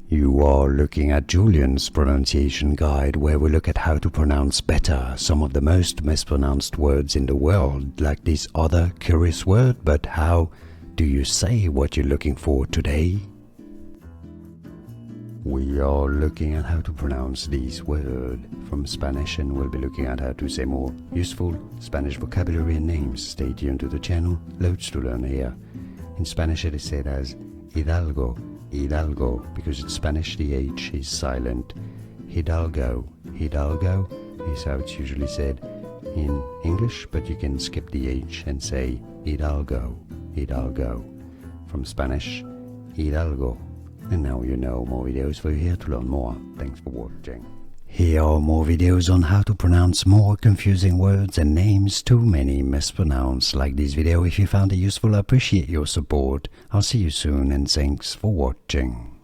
You are looking at Julian's pronunciation guide, where we look at how to pronounce better some of the most mispronounced words in the world, like this other curious word. But how do you say what you're looking for today? We are looking at how to pronounce this word from Spanish, and we'll be looking at how to say more useful Spanish vocabulary and names. Stay tuned to the channel, loads to learn here. In Spanish it is said as Hidalgo, Hidalgo, because in Spanish the H is silent. Hidalgo, Hidalgo is how it's usually said in English, but you can skip the H and say Hidalgo, Hidalgo. From Spanish, Hidalgo. And now you know. More videos for you here to learn more. Thanks for watching. Here are more videos on how to pronounce more confusing words and names too many mispronounced. Like this video if you found it useful. I appreciate your support. I'll see you soon and thanks for watching.